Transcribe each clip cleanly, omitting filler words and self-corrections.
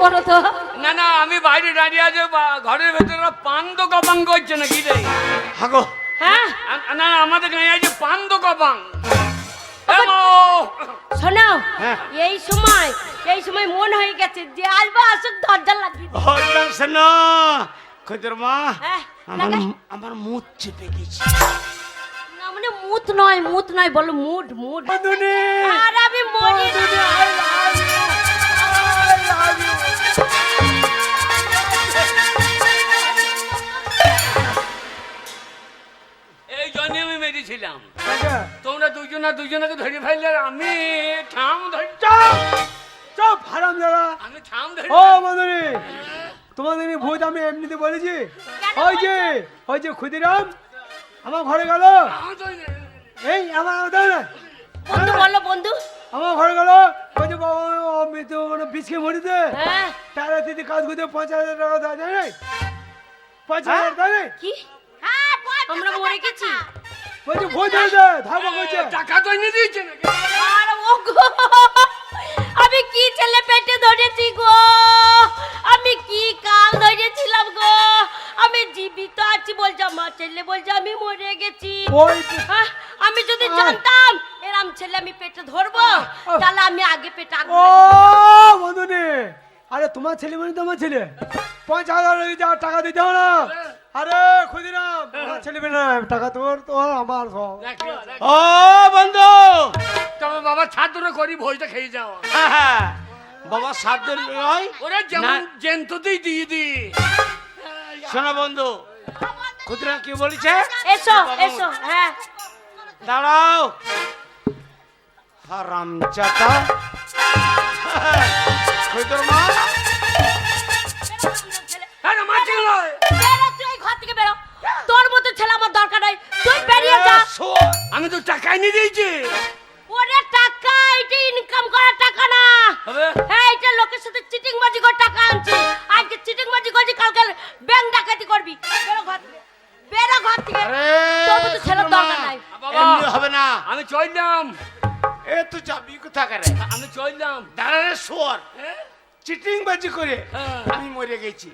বলো তো? না না, আমি বাইরে দাঁড়িয়ে আছি, ঘরের ভেতরে পান তো কপাং করছে নাকি রে? হাগো হ্যাঁ না না, আমাদের গায়ে আছে পান তো কপাং। শোনো, হ্যাঁ। এই সময় মন হয়ে গেছে যে আসবো, আসুক, দরজা লাগিয়ে দিই। হইলাম শোনো খোদর মা, হ্যাঁ, আমার লাগাই। আমার মুখ চেপে গেছে। না মানে মুত নয় বলো মুড। বন্ধুনি আর আমি মরি না। এই জন্য আমি মেরেছিলাম, তোমরা দুজনকে ধরে ফেললে, আর আমি ঠাম ধরে চুপ হারাম দাদা। আমি ঠাম ধরে ও বন্ধুনি, তোমাদের ভূত আমি এমনিতে বলেছি। ওই যে ক্ষুদিরাম আমার ঘরে গেল, এই আমার বন্ধু বলো বন্ধু। আমার ঘরে গেল, ওই যে বাবা মৃত্যু বিছকে মরিতে হ্যাঁ তারা দিদি কাজ করতে 5,000 টাকা দেয় জানে, 5,000 দেয়। কি? আমরা মরে গেছি? বলছে ভূত হয়েছে ধাবা করছে। টাকা তো এনে দিয়েছে নাকি? আর ও গো, আমি কি ছেলে পেটে ধরেছি গো, আমি কি কাল ধরেছিলাম গো, আমি জীবিত আছি বলছে, আমার ছেলে বলছে আমি মরে গেছি। ওই হ্যাঁ, আমি যদি জানতাম এরম ছেলে আমি পেটে ধরবো, তাহলে আমি আগে পেটে ও বন্ধুনি, আরে তোমার ছেলে মানে তোমার ছেলে, 5,000 টাকা দিতে হবে না। আরে ক্ষুদিরাম আমার ছেলে মেয়ে না, টাকা তোর আমার সব। ও বন্ধু, তবে বাবা ছাত্র করি ভোজটা খেয়ে যাও। বাবা সাধ্য নয়। ওরা যেমন জেন্ততেই দিয়ে দি। শোনো বন্ধু, ক্ষুদিরাম কি বলেছে? এসো এসো। হ্যাঁ দাঁড়াও হারামজাদা। ক্ষুদিরাম মা, হ্যাঁ না, মাছি নয়। বেরো, তুই এই ঘর থেকে বেরো, তোর মতো ছেলে আমার দরকার নাই, তুই বেরিয়ে যা। আমি তো টাকা এনে দিয়েছি। ওরে টাকা, এটা ইনকাম করার টাকা না। হবে? হ্যাঁ, এটা লোকের সাথে চিটিং বাজি করে টাকা আনছি। আজকে চিটিং বাজি করছি, কালকে ব্যাংক ডাকাতি করবি। বেরো ঘর থেকে, বেরো ঘর থেকে। তোর মতো ছেলের দরকার নাই। বাবা, এমনি হবে না। আমি চললাম। এ তো যাবি কোথা করে? আমি চললাম। দাঁড়ারে শোর চিটিং বাজি করে হ্যাঁ। আমি মরে গেছি,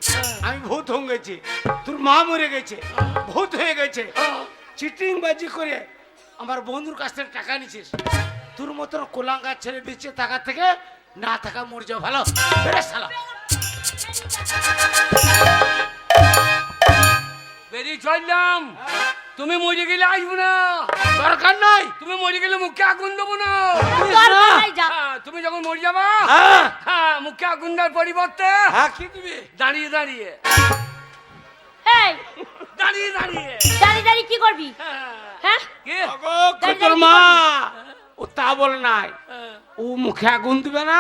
আমি ভূত হয়ে গেছি, তোর মা মরে গেছে, ভূত হয়ে গেছে। চিটিং বাজি করে আমার বন্ধুর কাছ থেকে টাকা নিছিস। তোর মতন কোলাঙ্গার ছেলে বেঁচে থাকার থেকে না থাকা মরে যাও ভালো। বেরে শালা। বেরিয়ে চললাম। তুমি মরে গেলে আসবো না, দরকার নাই। তুমি মরে গেলে মুখে আগুন দেবো না। দরকার নাই, যা। হ্যাঁ, তুমি যখন মরে যাবা, হ্যাঁ হ্যাঁ, মুখে আগুন দেওয়ার পরিবর্তে হ্যাঁ কি দিবি? দাঁড়িয়ে দাঁড়িয়ে এই, দাঁড়িয়ে দাঁড়িয়ে দাঁড়িয়ে দাঁড়িয়ে কি করবি? হ্যাঁ। হ্যাঁ, কে? তোর মা ও তা বলে নাই, হ্যাঁ। ও মুখে আগুন দিবে না,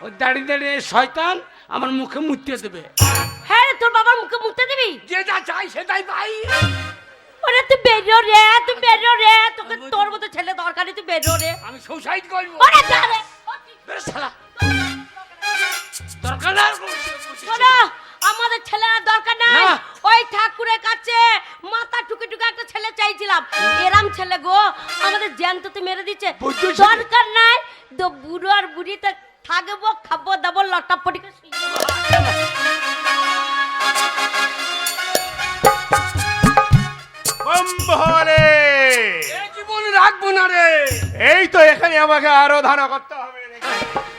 ও দাঁড়িয়ে দাঁড়িয়ে শয়তান আমার মুখে মুতে দেবে। হ্যাঁ রে, তোর বাবার মুখে মুখতে দিবি? যে যা চাই সেটাই পাই। ওরে তুই বেরো রে, তুই বেরো রে, তোকে তোর মতো ছেলে দরকার নেই, তুই বেরো রে। আমি সুসাইড করবো। ওরে যা রে। বেরে শালা। দরকার নাই আর কোনো কিছু। শোনো, আমাদের ছেলের দরকার নাই। না। ওই ঠাকুরের কাছে মাথা টুকে টুকে একটা ছেলে চাইছিলাম, এরাম ছেলে গো আমাদের জ্যান্ততে মেরে দিচ্ছে। বুঝছো? দরকার নাই, তো বুড়ো আর বুড়িতে থাকবো, খাবো দাবো, লটাপটি করে শুয়ে যাবো। বম্বহরে এই জীবন রাখবো না রে। এই তো এখানে আমাকে আরাধনা করতে হবে।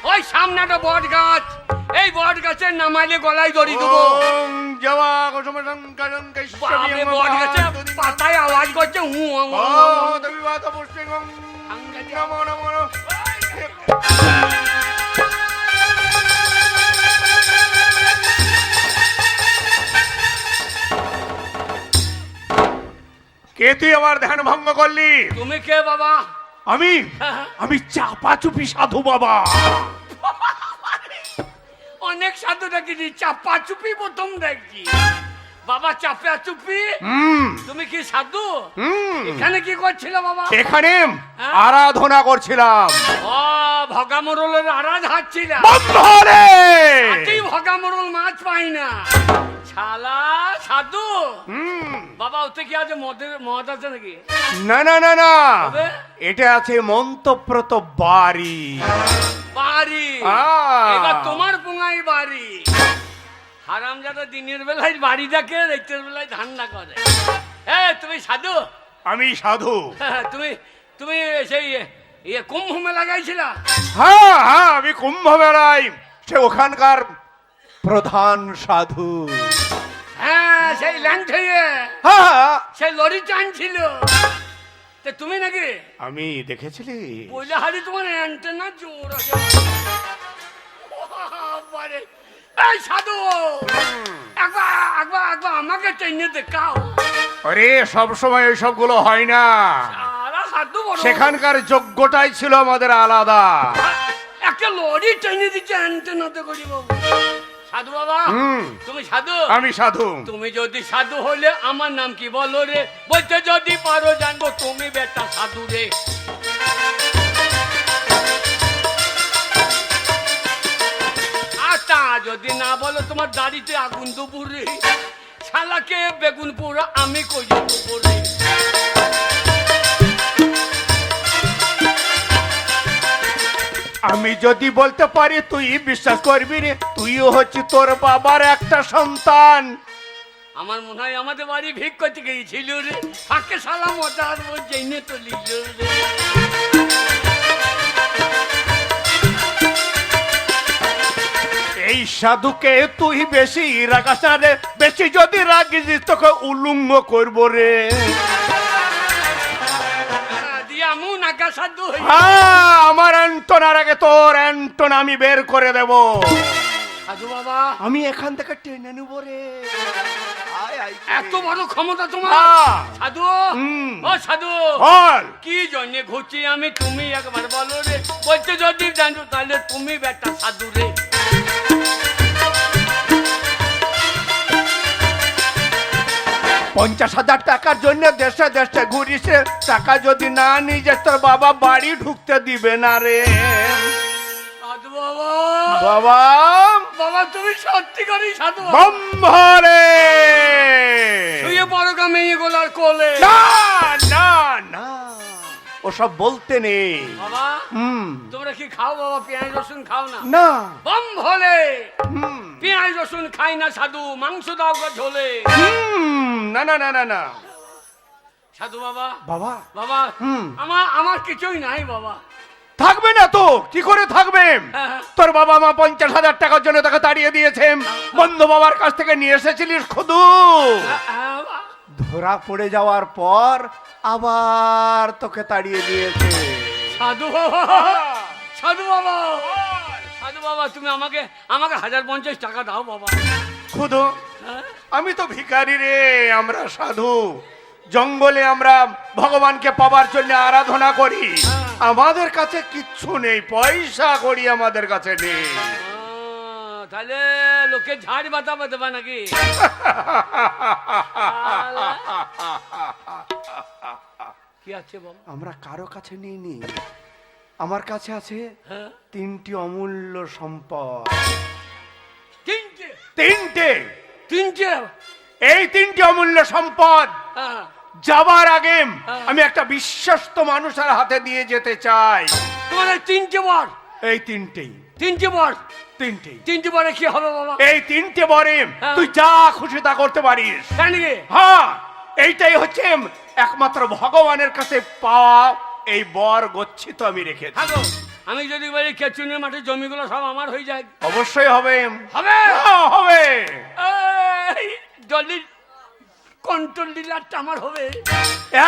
ওই সামনে একটা বট গাছ, এই বট গাছের নামাইলে গলায় দড়ি দেবো। ওম জবা কুসুমসং কাজং বাপরে, বট গাছে পাতায় আওয়াজ করছে, হু হু, হু। দেবীবাত পুষ্টিং নমো নমো নমো। কে তুই আমার ধ্যান ভঙ্গ করলি? তুমি কে বাবা? আমি চাপা চুপি সাধু বাবা। অনেক সাধু দেখেছি, চাপা চুপি প্রথম দেখছি। বাবা চাপা চুপি, তুমি কি সাধু? এখানে কি করছিল বাবা? এখানে আরাধনা করছিলাম। ও, ভগামরলের আরাধ হাঁটছিলাম। বম্বহরে ভগামরল মাছ পাই না, শালা সাধু। বাবা ওতে কি আছে, মদ আছে নাকি? না না না না, তবে? এটা আছে মন্তব্রত বাড়ি। বাড়ি বাড়ি, এবার তোমার পুঙ্গাই বাড়ি। হারামজাদা দিনের বেলায় বাড়ি দেখে, রাতের বেলায় ধান্দা করে। তুমি সাধু? আমি সাধু। তুমি তুমি সেই কুম্ভ মেলা গাইছিলা? হ্যাঁ হ্যাঁ, আমি কুম্ভ মেলায় সে ওখানকার প্রধান সাধু। হ্যাঁ, সেই ল্যাংট হ্যাঁ, সেই লরি টানছিল। তা তুমি নাকি? আমি দেখেছিলি। বলে হারি তোমার অ্যান্টেনা জোর আছে। বাবারে, এই সাধু, একবার একবার একবার আমাকে টেনে দেখাও। আরে সব সময় ওই সবগুলো হয় না, সারা সাধু বড়। সেখানকার যোগ্যতাই ছিল আমাদের আলাদা। একটা লরি টেনে দিচ্ছে অ্যান্টেনাতে করি বাবু। সাধু বাবা, তুমি সাধু? আমি সাধু। তুমি যদি সাধু হলে আমার নাম কি বলো রে? বলতে যদি পারো জানবো তুমি বেটা সাধু রে। আচ্ছা, যদি না বলো তোমার দাড়িতে আগুন দুপুর রে। শালাকে বেগুন পোড়া, আমি কই দুপুর রে। আমি যদি বলতে পারি তুই বিশ্বাস করবি রে, তুইও হচ্ছে তোর বাবার একটা সন্তান। আমার মনে হয় আমাদের বাড়ি ভিক করতে গিয়েছিল রে, ফাঁকে সালা মজার জেনে তো লিল রে। এই সাধুকে তুই বেশি রাগাস না রে, বেশি যদি রাগিস তোকে উলুঙ্গ করবো রে। দিয়া মু নাকা সাধু হই। হ্যাঁ, আমার অ্যান্টনার আগে তোর অ্যান্টন আমি বের করে দেব। সাধু বাবা, আমি এখান থেকে টেনে নেব রে। আয়, আয়, এত বড় ক্ষমতা তোমার? হ্যাঁ। সাধু, ও সাধু, বল। কি জন্য ঘুরছি আমি, তুমি একবার বলো রে। বলতে যদি জানো তাহলে তুমি বেটা সাধু রে। 50,000 টাকার জন্য দেশে দেশে ঘুরিছে, টাকা যদি না নিয়ে তোর বাবা বাড়ি ঢুকতে দিবে না রে। সাধু বাবা, বাবা, বাবা তুমি সত্যি করি সাধু? বম্ভরে শুয়ে পড়ো গা মেয়ে গোলার কোলে। না না না, ওসব বলতে নেই। বাবা, তোমরা কি খাও বাবা? পেঁয়াজ রসুন খাও না? না। বম ভোলে, পেঁয়াজ রসুন খাই না সাধু, মাংস দাও গো ঝোলে। না না না না না সাধু বাবা, বাবা, বাবা আমার কিছুই নাই বাবা। থাকবে না তো কি করে থাকবে? হ্যাঁ। তোর বাবা মা 50,000 টাকার জন্য তাকে তাড়িয়ে দিয়েছে, বন্ধু বাবার কাছ থেকে নিয়ে এসেছিলিস খুদু। ধরা পড়ে যাওয়ার পর আবার তোকে তাড়িয়ে দিয়েছে। সাধু বাবা, সাধু বাবা, সাধু বাবা, তুমি আমাকে 1050 টাকা দাও বাবা। খুদু, হ্যাঁ? আমি তো ভিখারি রে, আমরা সাধু। জঙ্গলে আমরা ভগবানকে পাবার জন্য আরাধনা করি, আমাদের কাছে কিচ্ছু নেই, পয়সা করি আমাদের কাছে নেই। তাহলে লোকে ঝাড় বাতাবা দেবা নাকি? কি আছে বাবা? আমরা কারো কাছে নিইনি, আমার কাছে আছে 3টি অমূল্য সম্পদ। তিনটে? তিনটে? তিনটে? এই 3টি অমূল্য সম্পদ যাবার আগে আমি একটা বিশ্বস্ত মানুষের হাতে দিয়ে যেতে চাই। তোমার তিনটে বার? এই তিনটেই। তিনটে বার? তিনটেই। তিনটে বারে কি হবে বাবা? এই 3টে বরে তুই যা খুশি তা করতে পারিস। জানি কি? হ্যাঁ, এইটাই হচ্ছে একমাত্র ভগবানের কাছে পাওয়া এই বর গচ্ছিত আমি রেখেছি। থাকো, আমি যদি বলি কেচুনের মাঠে জমিগুলো সব আমার হয়ে যায়? অবশ্যই হবে। হবে? হ্যাঁ, হবে। এই জলির কন্ট্রোল ডিলারটা আমার হবে।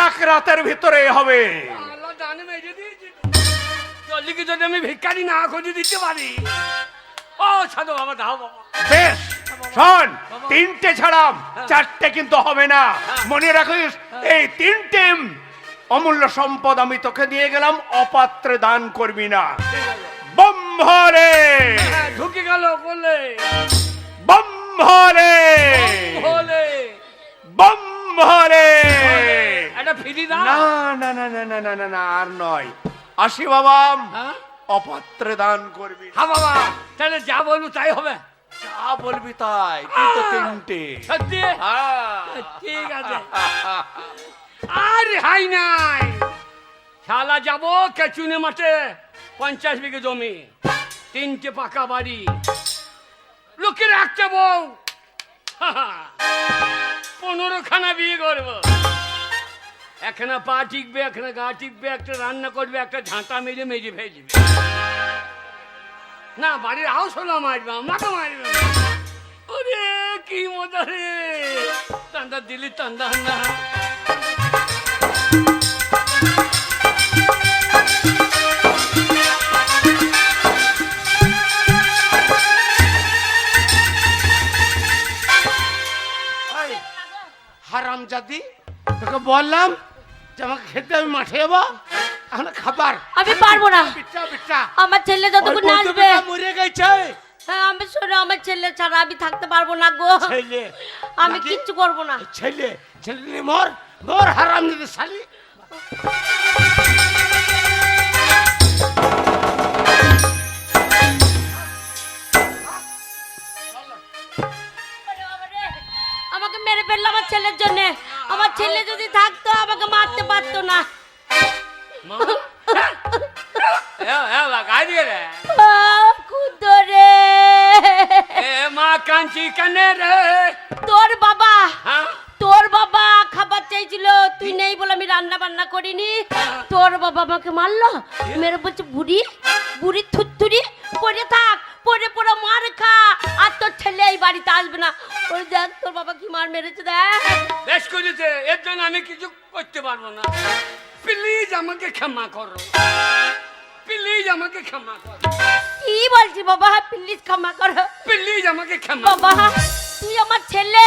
এক রাতের ভিতরে হবে। আল্লাহ জানে মেরে দিয়েছি। জলিকে যদি আমি ভিক্ষারি না খুঁজে দিতে পারি। ও সাধু বাবা, দাও বাবা। বেশ, শোন, 3টে ছাড়া 4টে কিন্তু হবে না। মনে রাখিস, এই 3টে অমূল্য সম্পদ আমি তোকে দিয়ে গেলাম, অপাত্রে দান করবি না। বম্ভরে ঢুকে গেল বলে, বম্ভরে বলে বম্ভরে। এটা ফিরি দাও। না না না না না না না না, আর নয়। আসি বাবা, হ্যাঁ? অপাত্রে দান করবি। হ্যাঁ বাবা, তাহলে যা বলবো তাই হবে। যা বলবি তাই, কিন্তু 3টে। সত্যি? হ্যাঁ। ঠিক আছে। আর হাই নাই, শালা যাবো কেচুনে মাঠে 50 বিঘে জমি, তিনটে পাকা বাড়ি, লোকের একটা বউ, 15খানা বিয়ে করবো। একখানা পা টিকবে, একখানা গা টিকবে, একটা রান্না করবে, একটা ঝাঁটা মেরে মেরে ফেলবে। না, বাড়ির হাউস হলো মারবে, আমাকে মারবে। ওরে কি মজা রে, তান্দা দিলি তান্দা না। হারামজাদি, তোকে বললাম যে আমাকে খেতে, আমি মাঠে যাবো, এখন খাবার আমি পারবো না। বিট্টা বিট্টা আমার ছেলে যতক্ষণ না আসবে, মরে গেছে। হ্যাঁ আমি শোনো, আমার ছেলে ছাড়া আমি থাকতে পারবো না গো। ছেলে আমি নাকি? কিচ্ছু করবো না। ছেলে ছেলে নিয়ে মর মর, হারামজাদি শালি। আমাকে মেরে ফেললো আমার ছেলের জন্য। আমার ছেলে যদি থাকতো আমাকে মারতে পারতো না। লাগাই দিয়ে রে খুদো রে, এ মা কাঞ্চি কানে রে। তোর বাবা, হ্যাঁ তোর বাবা খাবার চাইছিল, তুই নেই বলে আমি রান্না বান্না করিনি। তোর বাবা আমাকে মারলো, মেরে বলছে বুড়ি বুড়ি থুতথুরি, পড়ে থাক, পড়ে পড়ে মার খা, আর তোর ছেলে এই বাড়িতে আসবে না। ওই দেখ তোর বাবা কি মার মেরেছে দেখ। বেশ করেছে, এর জন্য আমি কিছু করতে পারবো না। প্লিজ আমাকে ক্ষমা করো, প্লিজ আমাকে ক্ষমা করো, কি বলছি বাবা, প্লিজ ক্ষমা করো। প্লিজ আমাকে ক্ষমা বাবা তুই আমার ছেলে,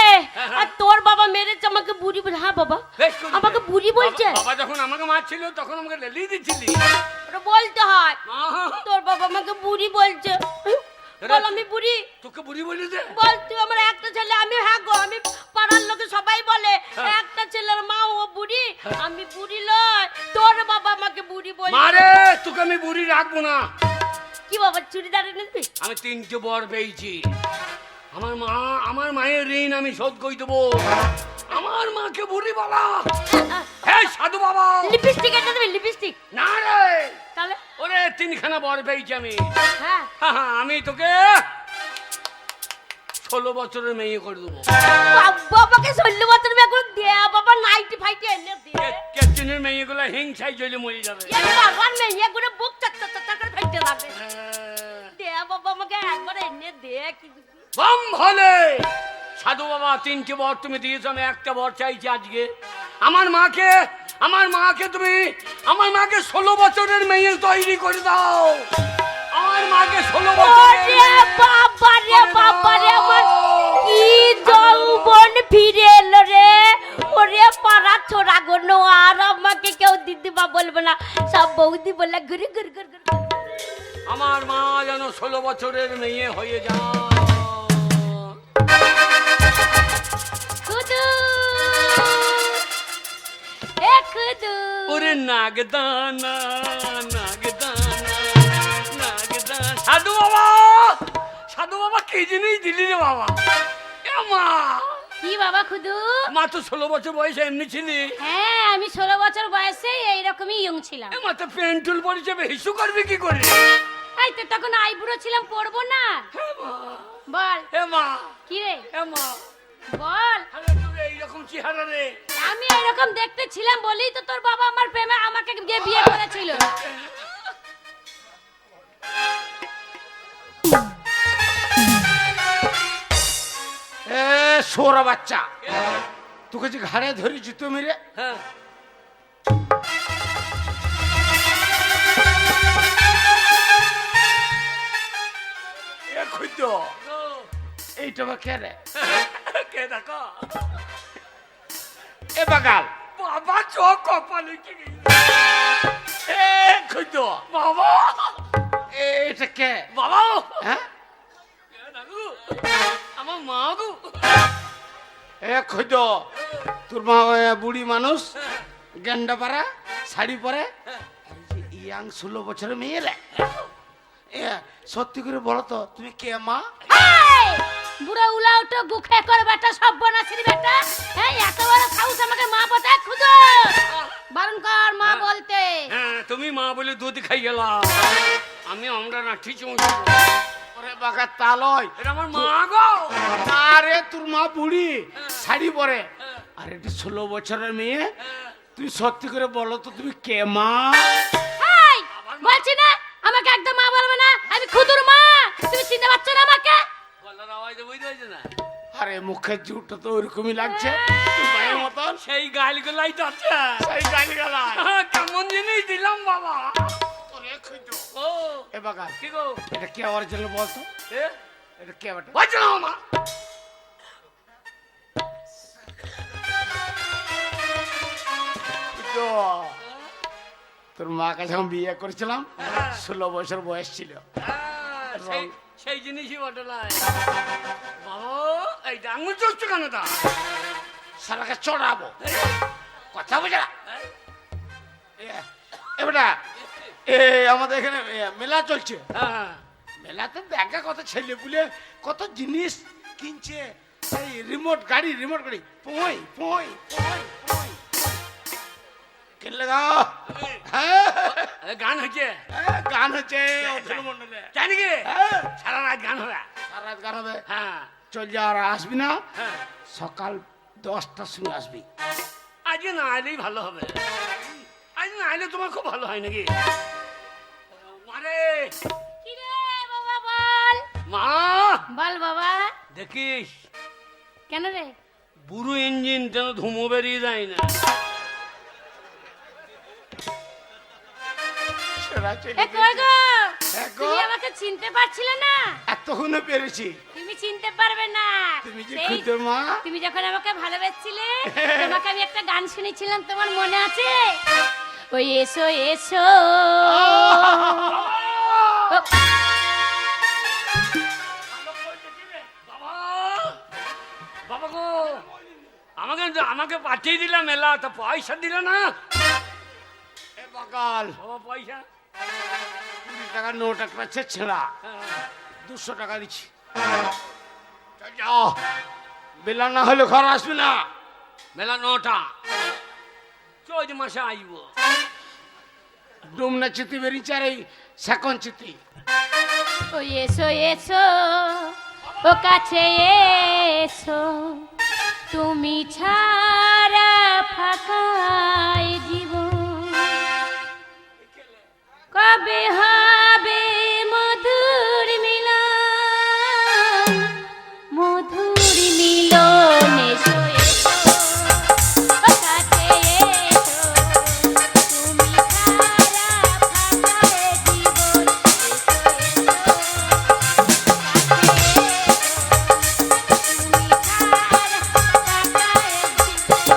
আর তোর বাবা মেরেছে আমাকে বুড়ি বলে। হ্যাঁ বাবা বেশ করেছে। আমাকে বুড়ি বলছে। বাবা যখন আমাকে মারছিল তখন আমাকে লেলি দিচ্ছিলি। ওটা বলতে হয়, আহা, তোর বাবা আমাকে বুড়ি বলছে। বল আমি বুড়ি, তোকে বুড়ি বলেছে? বল তুই আমার একটা ছেলে। আমি হ্যাঁ গো, আমি পাড়ার লোকে সবাই বলে একটা ছেলের মা ও বুড়ি, আমি বুড়ি লয়। তোর বাবা আমাকে বুড়ি বলে। মারে তোকে আমি বুড়ি রাখবো না। কি বাবা চুড়িদারে নিবি? আমি 3টে বর পেয়েছি। আমার মায়ের ঋণ আমি শোধ করে দেবো। আমার মাকে বুড়ি বলা, হ্যাঁ সাধু বাবা। লিপস্টিক এটা দিবি? লিপস্টিক না রে, তাহলে ওরে 3খানা বর পেয়েছি আমি। হ্যাঁ আমি তোকে 16 বছরের মেয়ে করে দেবো। বাবাকে 16 বছর বিয়ে করে দে বাবা, নাইটি ফাইটি এনে দে। ক্যাপ্টেনের মেয়েগুলো হিংসায় জ্বলে মরে যাবে। এ বাবার মেয়ে করে বুক চাক চাক চাক করে ফাইটে লাগে। দে বাবা আমাকে একবার এনে দে। কি বম ভলে সাধু বাবা, 3টে বর তুমি দিয়েছো, আমি একটা বর চাইছি আজকে। আমার মাকে তুমি 16 বছরের মেয়ে তৈরি করে দাও। আমার মাকে 16 বছরের ওরে বাবা রে বাবা রে, আমার কি যৌবন ফিরে এলো রে। ওরে পাড়া ছোড়া গো, আর আমাকে কেউ দিদিমা বলবে না, সব বৌদি বলে ঘুরে ঘুরে ঘুরে ঘুরে। আমার মা যেন 16 বছরের মেয়ে হয়ে যায়। খুদু এ খুদু, ওরে নাগদানা নাগদানা নাগদানা। সাধু বাবা কি জিনিস দিলি রে বাবা? এ মা, কি বাবা খুদু? মা তো 16 বছর বয়সে এমনি ছিলি। হ্যাঁ আমি 16 বছর বয়সে এইরকমই ইয়ং ছিলাম। এ মা তো পেন্টুল পরিচয় হিসু করবি কি করে? এই তো তখন আইবুড়ো ছিলাম, পড়বো না। হে মা, বল হে মা, কি রে, হে মা, বল। আরে তোর এইরকম চেহারা রে। আমি এরকম দেখতে ছিলাম বলেই তো তোর বাবা আমার প্রেমে আমাকে দিয়ে বিয়ে করেছিল। এ সোরা বাচ্চা, তোকে যে ঘাড়ে ধরি জুতো মেরে। হ্যাঁ এ খুদ্দ, এইটা বা কে রে? কে দেখো এ বাগাল বাবা, চোখ কপালে কি এ খুদ্দ বাবা, এটা কে বাবা, হ্যাঁ? কে দেখো আমার মা গো। এ খুদ্দ, তোর মা বুড়ি মানুষ, গেন্ডা পারা শাড়ি পরে, ইয়াং 16 বছরের মেয়ে রে। এ সত্যি করে বলো তো, তুমি কে মা? এই বুড়া উলাউটো গুখে করে বেটা, সব বনাছিস বেটা। এই এত বড় সাহস আমাকে মা বলতে? খুদু বারণ কর মা বলতে। হ্যাঁ তুমি মা বলে দুধ খাই গেলাম। আমরা না ঠিক ওরে বাঘা তা লয়, এটা আমার মা গো। আরে তোর মা বুড়ি শাড়ি পরে, আর এটি 16 বছরের মেয়ে। তুই সত্যি করে বলো তো তুমি কে মা? এই, বলছি না আমাকে একদম মা বলবে না, আমি খুদুর মা। তুমি চিনতে পারছো না আমাকে? গলার আওয়াজে বুঝতে পারছি না। আরে মুখের জুটটা তো ওরকমই লাগছে তোর মায়ের মতন। সেই গালগুলাই তো আছে। সেই গালিগালা কেমন জিনিস দিলাম বাবা। তোরে খুঁজো। ও এ বাঘা কি গো? এটা কে অরিজিনাল বলতো? এ এটা কে বেটা? বলছো না মা। খুঁজো। তোর মাকে যখন বিয়ে করেছিলাম 16 বছর বয়স ছিল। সেই জিনিসই বটলায় বাবা। এই আঙুল চড়ছো কেন তা? সারাকে চড়াবো কথা বুঝা। এবারে আমাদের এখানে মেলা চলছে। হ্যাঁ মেলাতে দেখা কত ছেলে পুলে কত জিনিস কিনছে। এই রিমোট গাড়ি পই পই পই পই কিনলে গা। এ, গান হচ্ছে। গান হচ্ছে অধীর মণ্ডলে। জানি কি হ্যাঁ, সারা রাত গান হবে। সারা রাত গান হবে। হ্যাঁ চল যা, আর আসবি না, হ্যাঁ সকাল 10টার সময় আসবি। আজকে না এলেই ভালো হবে। আজ না এলে তোমার খুব ভালো হয় নাকি? মারে কি রে বাবা বল। মা বল বাবা। দেখিস কেন রে? বুড়ো ইঞ্জিন যেন ধুমো বেরিয়ে যায় না। সেরা চলে এ কই গো? হ্যাঁ গো। তুমি আমাকে চিনতে পারছিলে না? এতক্ষণে পেরেছি। তুমি চিনতে পারবে না। তুমি যে সেই খুঁজো মা। তুমি যখন আমাকে ভালোবেসেছিলে তোমাকে আমি একটা গান শুনেছিলাম, তোমার মনে আছে? ওই এসো এসো। ও, বাবা বাবা গো, আমাকে পাঠিয়ে দিলাম মেলা, তা পয়সা দিল না। এ বাগাল বাবা পয়সা 20 টাকার নোট একটা ছেঁড়া, হ্যাঁ, 200 টাকা দিচ্ছি। চল যাও, বেলা না হলে ঘর আসবি না। মেলা 9টা, চৌদ্দ মাসে আইব। ডুমনা চিতি বেরিয়েছে আর এই সেকন্ড চিতি। ওই এসো এসো, ও কাছে এসো, তুমি ছাড়া ফাঁকাই জীবন, কবে হবে মধুর মিলন, মধুর মিলন। এসো এসো, ও কাছে এসো, তুমি ছাড়া ফাঁকাই জীবন, এসো এসো, কাছে এসো, তুমি ছাড়া ফাঁকাই জীবন।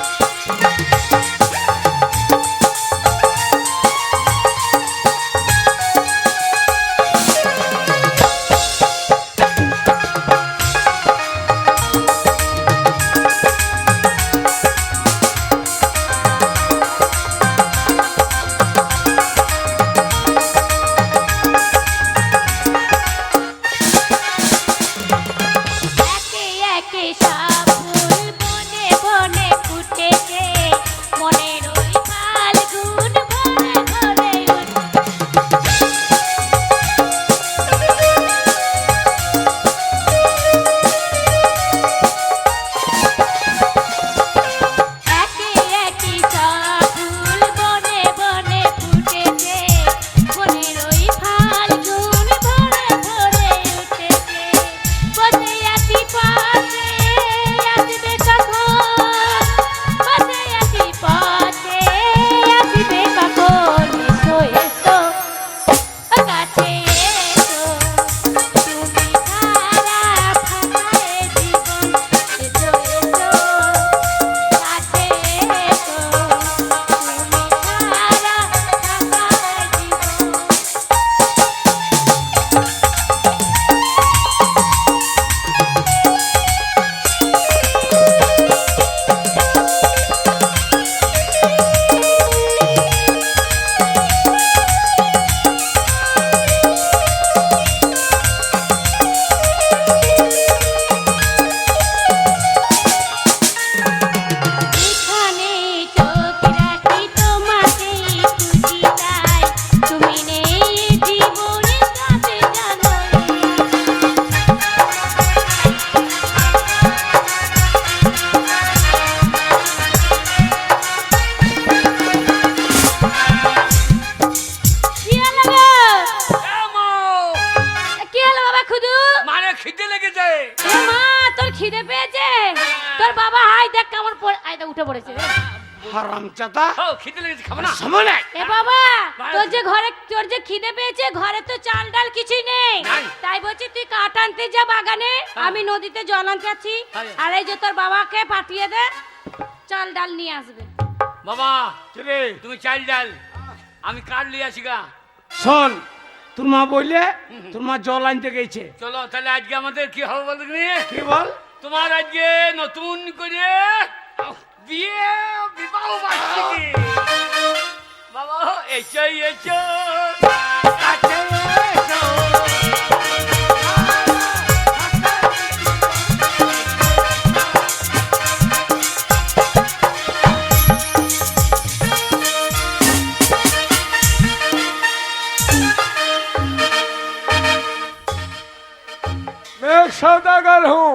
হারামজাদা ও খিদে লেগেছে, খাবো না? সময় নাই। এ বাবা, তোর যে খিদে পেয়েছে, ঘরে তো চাল ডাল কিছুই নেই। নাই। তাই বলছি তুই কাঠ আনতে যা বাগানে, আমি নদীতে জল আনতে যাচ্ছি। হ্যাঁ। আর এই যে তোর বাবাকে পাঠিয়ে দে, চাল ডাল নিয়ে আসবে। বাবা কিরে তুমি চাল ডাল, আমি কাঠ লিয়ে আসি গা। শোন, তোর মা বললে তোর মা জল আনতে গেছে। চলো তাহলে আজকে আমাদের কি হবে বলতে তুমি? কি বল? তোমার আজকে নতুন করে বিয়ে বিবাহ বার্ষিকী। বাবা এসো এসো কাছে এসো। मैं एक सौदागर हूँ।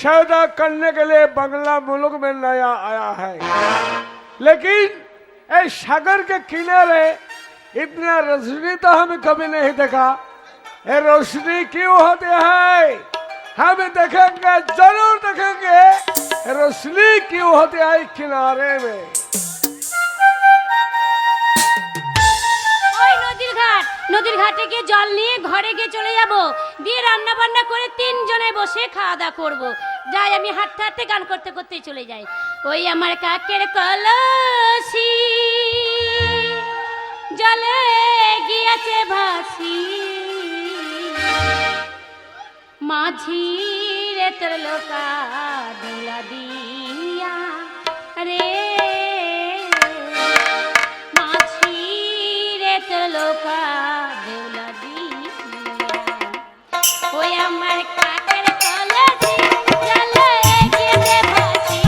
सौदा करने के लिए बंगला मुल्क में नया आया है, लेकिन इस सागर के किनारे इतना रोशनी तो हमें कभी नहीं देखा। ये रोशनी क्यों होती है? हम देखेंगे, जरूर देखेंगे ये रोशनी क्यों होती है किनारे में। ওই নদীর ঘাটে গিয়ে জল নিয়ে ঘরে গিয়ে চলে যাব, দিয়ে রান্না বান্না করে তিনজনে বসে খাওয়া দাওয়া করবো। যাই, আমি হাঁটতে হাঁটতে গান করতে করতেই চলে যাই। ওই আমার কাকের কলসি জলে গিয়েছে ভাসি, মাঝি রে তোর লোকা দোলা দিয়া রে, মাঝি রে তোর লোকা দোলা দিয়া। ওই আমার কাকের কলসি জলে গিয়েছে ভাসি,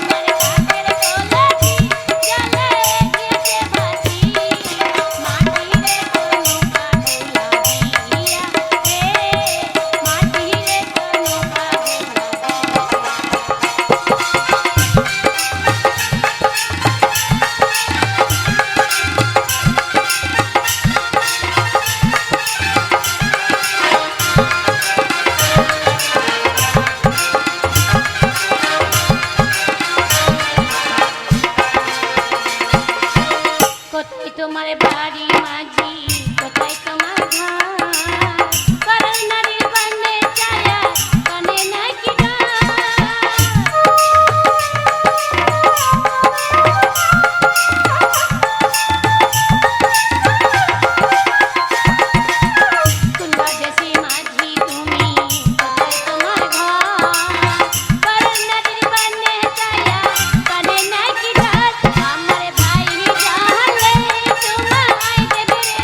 আমার কাকের কলসি জলে গিয়েছে ভাসি, মাঝি রে তোর লোকা দোলা দিয়া রে, মাঝি রে তোর লোকা কোথায় তোমার বাড়ি মাঝি, কোথায় তোমার ঘর, করল নারীর বনে ছায়া কনে নাকি কোন বাজেছি মাঝি তুমি, কোথায় তোমার ঘর, করল নারীর বনে ছায়া কনে নাকি ঘর, আমার ভাই জানলে তোমায় দেবে রে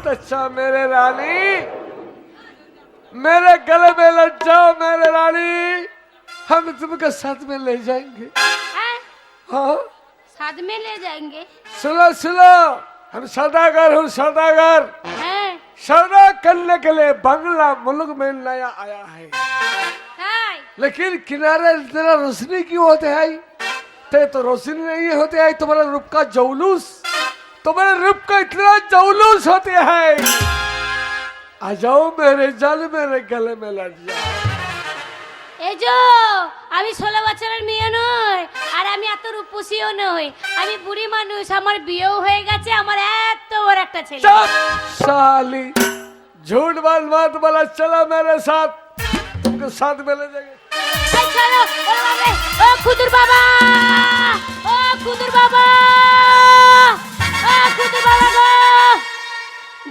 अच्छा मेरे रानी, मेरे गले में लग जाओ मेरे रानी, हम तुमके साथ में ले जाएंगे। हैं? हाँ साथ में ले जाएंगे? सुनो सुनो, हम सौदागर हूँ सौदागर, हैं? सौदा करने के लिए बंगला मुल्क में नया आया है। हाय। लेकिन किनारे इतना रोशनी क्यों होते है? तो रोशनी नहीं होते है, तुम्हारे रूप का जौलूस, तुम्हारे रूप का इतना जौलूस होते है। आ जाओ मेरे जान, मेरे गले में लग जाओ। এই যে আমি 16 বছরের মেয়ে নই, আর আমি এত রূপসীও নই, আমি বুড়ি মানুষ, আমার বিয়েও হয়ে গেছে, আমার এত বড় একটা ছেলে। चुप साली, झूठ बात मत बोला, चलो मेरे साथ, तुमको साथ में ले जाएंगे। এই চলো, ওরে বাবা, ও খুদুর বাবা, ও খুদুর বাবা, ও খুদুর বাবা গো,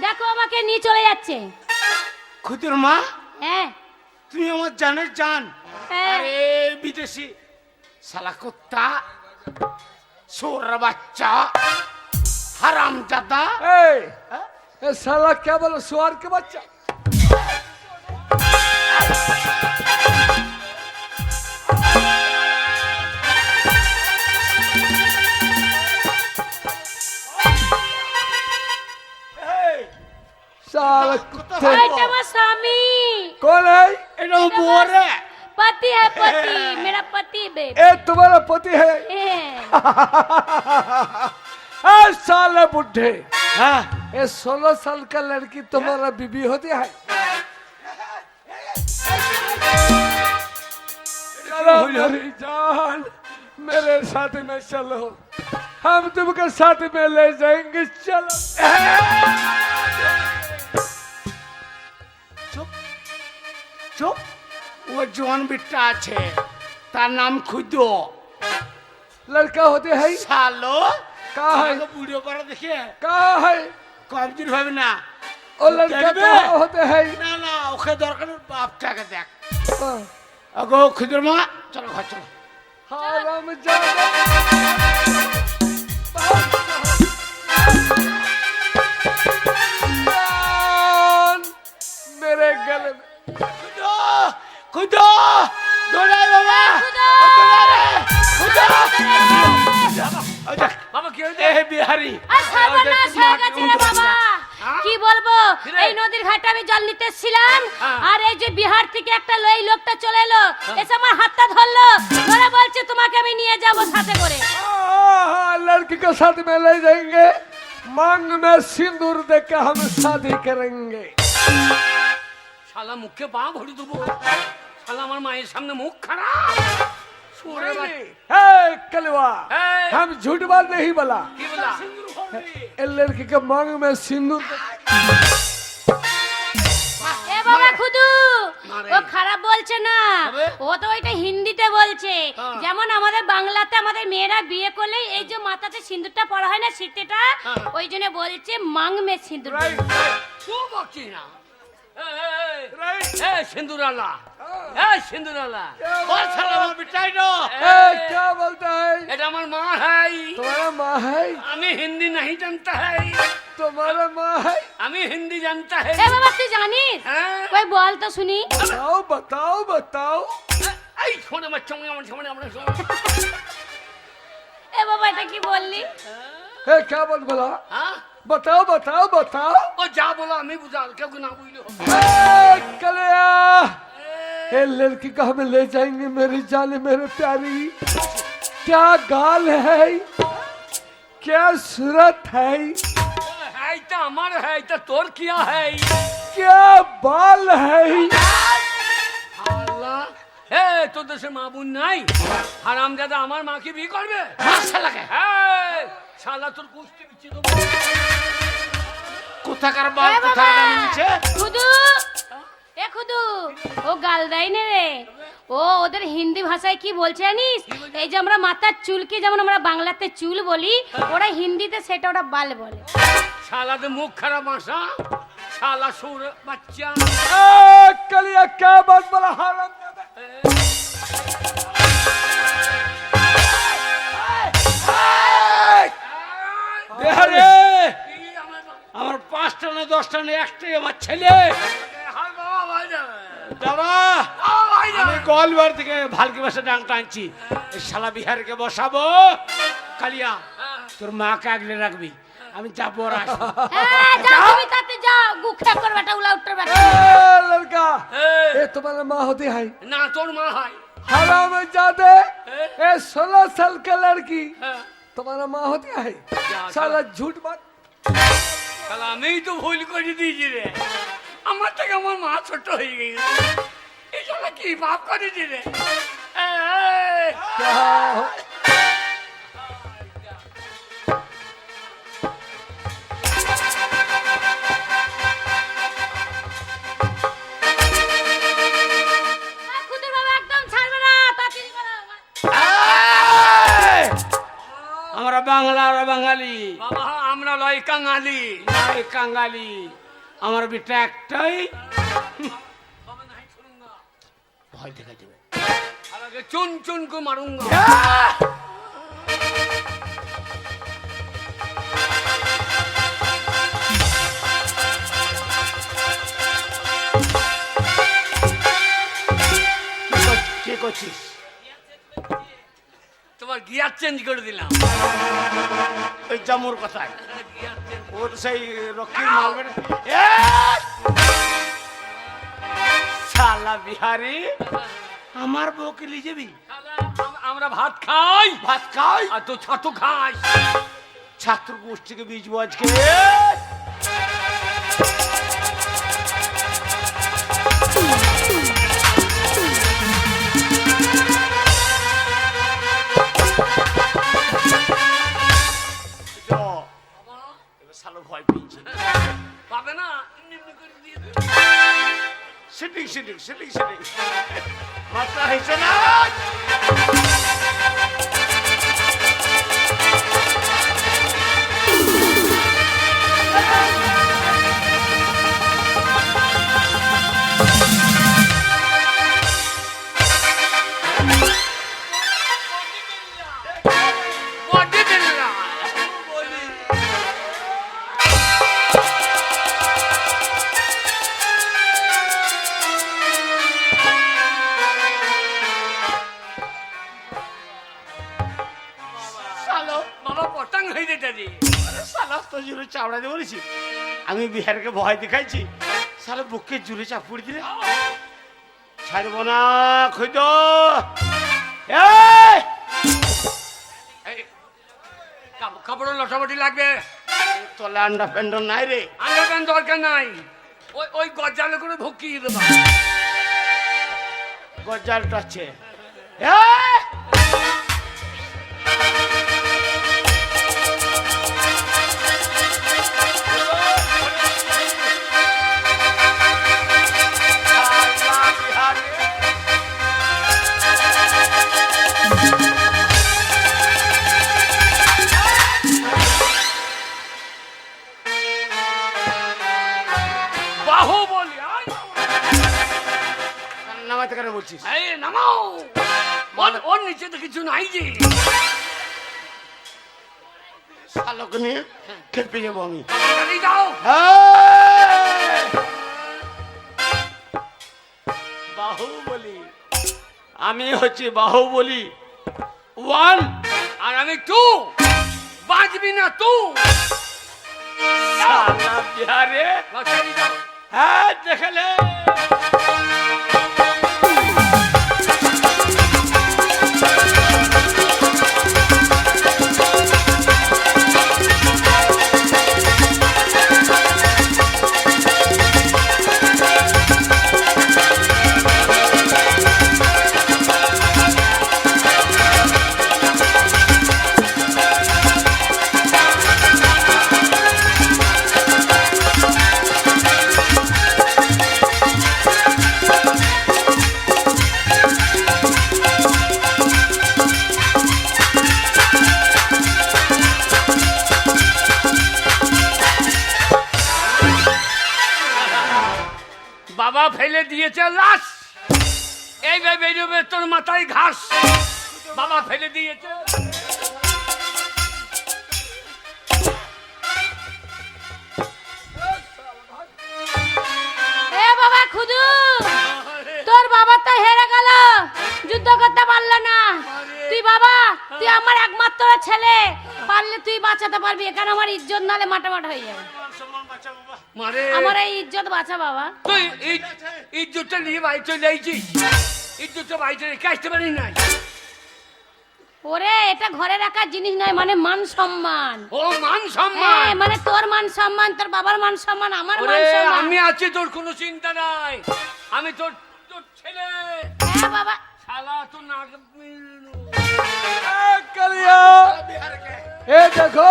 দেখো আমাকে নিয়ে চলে যাচ্ছে। খুদুর মা, হ্যাঁ তুমি আমার জানের জান। হ্যাঁ। আরে বিদেশি শালা কুত্তা, সোর বাচ্চা, হারামজাদা। ए साला क्या बोलो, सुअर के बच्चा। साला कुत्ते। এটা আমার স্বামী, कौन है? এটা আমার বউ রে। पति है पति, मेरा पति बे। ए तुम्हारा पति है? ए साले बुढ़े, হ্যাঁ, ये 16 साल का लड़की तुम्हारा बीबी होती है? चलो मेरी जान, मेरे साथ में चलो, हम तुमके साथ में ले जाएंगे, चलो। চুপ চুপ। ও জোয়ান বিট্টা আছে, তার নাম খুদো। लड़का होते है? শালো कहाँ है? বুড়ো পাড়া দেখে कहाँ है? কমজোর হবে না। वो लड़का দেখবে? कहाँ होते है? না না, ওকে দরকার নেই, বাপটাকে দেখ। हाँ। আগো খুদুর মা, চলো ঘর চলো। हराम जादा। जान, मेरे गले में। খুদো খুদো, দৌড়াই বাবা, খুদো! খুদো ও দেখ, বাবা কি হয়েছে? এ বিহারি, আর সর্বনাশ হয়ে গেছে রে বাবা, কি বলবো, এই নদীর ঘাটে আমি জল নিতে ছিলাম, আর এই যে বিহার থেকে একটা এই লোকটা চলে এলো, এসে আমার হাতটা ধরলো, ধরে বলছে তোমাকে আমি নিয়ে যাবো সাথে করে। हाँ, लड़की के साथ में ले जाएंगे, मांग में सिंदूर दे के हम शादी करेंगे। শালা মুখে পা ভরে দেবো। শালা আমার মায়ের সামনে মুখ খারাপ। সুরে বাচ্চা। हे कलवा, हे। हम झूठ बात नहीं बोला, কি বলা? ये लड़की के मांग में सिंदूर এ বাবা খুদু, মারে। ও খারাপ বলছে না, তবে? ও তো ওইটা হিন্দিতে বলছে, হ্যাঁ। যেমন আমাদের বাংলাতে আমাদের মেয়েরা বিয়ে করলে এই যে মাথাতে সিঁদুরটা পরা হয় না, সিটেটা, হ্যাঁ। ওই জন্য বলছে মাং মে সিঁদুর। তুই বকছিস না। সিন্দুরালা, সিন্দুরালা, বল শালা আমার বিটাই নো। क्या बोलता है? এটা আমার মা হাই। तुम्हारा माँ है? আমি হিন্দি नहीं जानता है। तुम्हारा माँ है? আমি হিন্দি जानता है। এ বাবা তুই জানিস? হ্যাঁ। কই বল তো শুনি। बताओ बताओ बताओ। এই শোনে বাচ্চা, আমার সামনে আমরা এ বাবা এটা কি বললি? ए क्या बात बोला? হ্যাঁ, बताओ बताओ बताओ। ও যা বলো আমি বুঝা, কেউ না বুঝলো। कलिया, ये लड़की को हम ले जाएंगे, मेरी जान मेरे प्यारी। क्या गाल है, क्या सूरत है, है तो আমার है तो তোর কিয়া है? क्या बाल है। আল্লাহ, এ তোর দেশে মা বোন নাই? হারামজাদা আমার মাকে বিয়ে করবে? মার শালাকে। এই, শালা তোর কুস্তি বিচ্ছি দেবো। কোথাকার বাল, এ বাবা, কোথাকার নিচে। খুদু, এ খুদু, ও গাল দেয় না রে, ও ওদের হিন্দি ভাষায় কি বলছে জানিস? এই যে আমরা মাথার চুলকে যেমন আমরা বাংলাতে চুল বলি, ওরা হিন্দিতে সেটা ওরা বাল বলে। শালাতে মুখ খারাপ আসা, শালা সুর বাচ্চা। कलिया क्या बात बोला हराम। বিহারি, কি আমার আমার 5টা না 10টা নেই, একটাই আমার ছেলে। হাল বাবা ভাই যাবে দাদা ভাই আমি গোয়ালবার থেকে ভালকি বাসা ডাংটা আনছি, এই শালা বিহারকে বসাবো। কালিয়া তোর মাকে আগলে রাখবি, আমি যাবো আর আসবো। হ্যাঁ যাও তুমি তাতে যাও, গুখা কর বেটা, উলা উত্তর বেটা। ए, लड़का ये तुम्हारा माँ होती है না তোর মা হয় हराम जादे ये 16 साल का लड़की হ্যাঁ। तुम्हारा माँ होती है क्या? साला झूठ बात শালা আমিই তো ভুল করে দিয়েছি রে, আমার থেকে আমার মা ছোট হয়ে গেছে। এই শালা কি পাপ করেছি রে? क्या हो- খুদের বাবা একদম ছাড়বে না, তাড়াতাড়ি করো। এই! আমরা বাংলা, আমরা বাঙালি বাবা আমরা লয় কাঙালি। নয় কাঙ্গালি। আমার বেটা একটাই, ভয় দেখা দেবে। শালাকে চুন চুন করে মারুঙ্গা। কি করছিস? তোমার গিয়ার চেঞ্জ করে দিলাম। ওই জামুর কথায় ও তো সেই রক্ষীর মাল বেটা। শালা বিহারি আমার বউকে নিয়ে যাবি? শালা, আমরা ভাত খাই ভাত খাই আর তো ছাতু খাই। ছাত্র গোষ্ঠীকে বীজবো আজকে। শালো ভয় পেয়েছে। পাবে না এমনি করে দিয়ে দে। সিটিং সিটিং সিটিং সিটিং মাত্রা হয়েছে না। Body builder. শালো বাবা পটাং হয়ে যেতে দি। শালা তো জুড়ে চাপড়া দিয়ে বলেছি, আমি বিহারকে ভয় দেখাইছি, শালা বুকে জুড়ে চাপুড়ি দিলে ছাড়বো না। খুঁজ কাপড় লটামটি লাগবে। তোলে আন্ডা প্যান্ডন নাই রে। আন্ডারপ্যান্ট দরকার নাই, ওই ওই গজালে করে ভুকিয়ে দেবা। গজালটা আছে। বাহুবলী, আয়। নামাতে কেন বলছিস? এই নামাও। ওর নিচে তো কিছু নাই যে। শালোকে নিয়ে খেপে যাবো আমি। তাড়াতাড়ি যাও। বাহুবলী, আমি হচ্ছে বাহুবলী 1 আর আমি টু। বাঁচবি না তু। শালা বিহারে। তাড়াতাড়ি যাও। হ্যাঁ দেখালে বাবা ফেলে দিয়েছে লাশ, এইভাবে বেরোবে তোর মাথায় ঘাস। বাবা ফেলে দিয়েছে। খুদু তোর বাবা তো হেরে গেল, যুদ্ধ করতে পারলো না। তুই বাবা, তুই আমার একমাত্র ছেলে, পারলে তুই বাঁচাতে পারবি। এখানে আমার ইজ্জত নালে মাটামাট হয়ে যাবে। মারে আমার এই ইজ্জত বাঁচা বাবা। তুই ইজ্জতটা নিয়ে বাড়ি চলে যাইছিস, ইজ্জতটা বাড়িতে রেখে আসতে পারিস নাই। ওরে এটা ঘরে রাখার জিনিস নয়, মানে মান সম্মান। ও মান সম্মান, হ্যাঁ, মানে তোর মান সম্মান, তোর বাবার মান সম্মান, আমার মান ওরে সম্মান। আমি আছি, তোর কোনো চিন্তা নাই। আমি তোর তোর ছেলে। হ্যাঁ বাবা। শালা তোর নাক कलिया ए देखो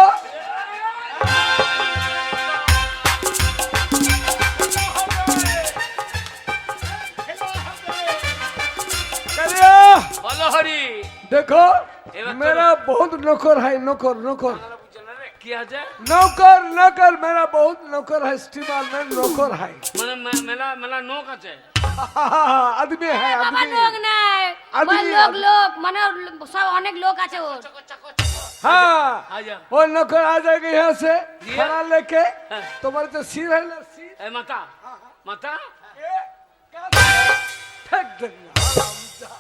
कलिया বলো হরি। देखो এবার তো- मेरा बहुत नौकर है, नौकर नौकर কি আছে? नौकर नौकर मेरा बहुत नौकर है, स्टीमर में नौकर है। মানে মেলা মেলা নোক আছে। आदमी है, বাবা आदमी লোক নাই, আদমি, ওই লোক আদমি। লোক মানে সব অনেক লোক আছে ওর। हाँ আজা वो नौकर आ जाएगा यहाँ से दिया? खाना लेके। हाँ। तुम्हारे जो सिर है ना, सिर এ মাতা মাতা ये क्या- फेंक देंगे हरामजादा।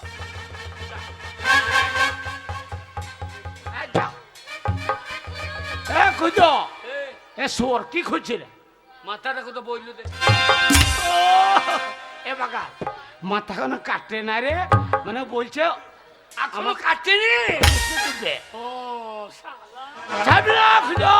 এ খুঁজো এ, এ সোর কি খুঁজছিলে? মাথাটা কত বইলো দে। এ বাগা মাথা কেন কাটে না রে? মানে বলছে এখনো কাটেনি। দে ও শালা। যাবি না খুঁজো।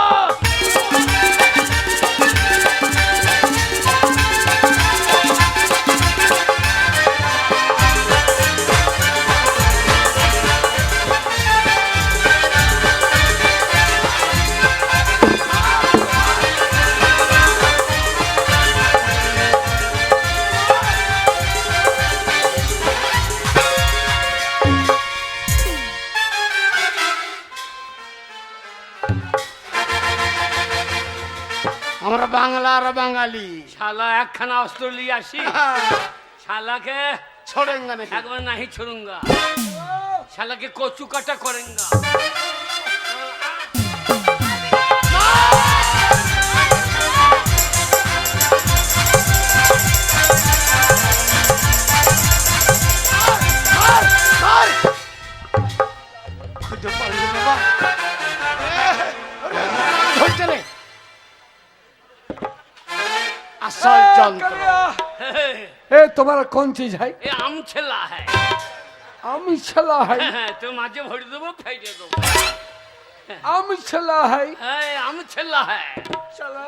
আমরা বাংলা আর বাঙালি শালা একখানা অস্ত্র নিয়ে আসি, শালাকে ছোড়েঙ্গা নাকি? একবার নাহি ছড়ুঙ্গা, শালাকে কচু কাটা করেঙ্গা। খুঁজো পারলি না বা? ধরছে রে আসল যন্ত্র। कलिया হে, ए तुम्हारा कौन चीज है? এ আম ছেলা হ্যাঁ। आमी छला है, তো মাঝে ভরে দেবো, ফেটে দেবো। आमी छला है। হ্যাঁ আম ছেলা হ্যাঁ। चलो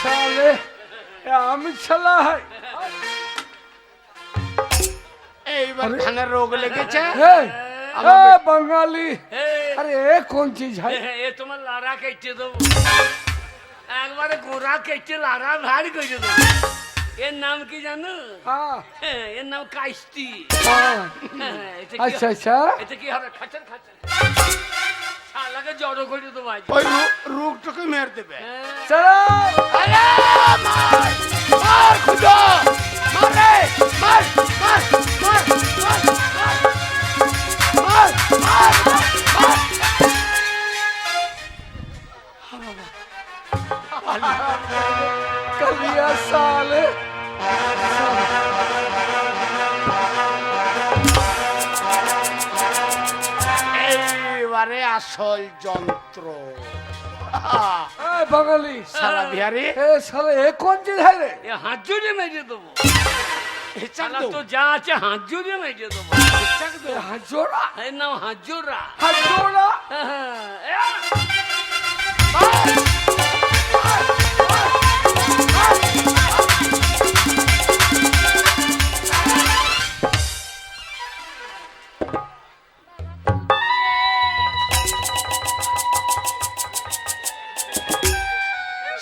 साले ये आमी छला है। এইবার ধানের রোগ লেগেছে। ए, ए बंगाली, হে, अरे ये कौन चीज है? এ তোমার লারা কেটে দেবো, একবারে গোড়া কেটে লারা ভার করে দেবো। এর নাম কি জানো? हाँ হ্যাঁ, এর নাম কাইস্তি। हाँ হ্যাঁ, এটা কি अच्छा হবে? अच्छा এটা কি হবে? খাচার খাচার শালাকে জড়ো করে দেবো আজ। ওই রোগটাকে মেরে দেবে। হ্যাঁ, चलो আরে মার মার খুঁজো মারে মার মার মার মার মার মার মার कलिया साले এইবারে আসল যন্ত্র। ए बंगाली, সারা বিহারি ए साले ये कौन चीज है रे? এ হাত জড়িয়ে মেরে দেবো। হিচাক শালা দাও তো যা আছে হাত জড়িয়ে মেরে দেবো। হিচাক ये দাও। हाथ जोड़ा, এর নাম হাত জোড়া। हाथ जोड़ा।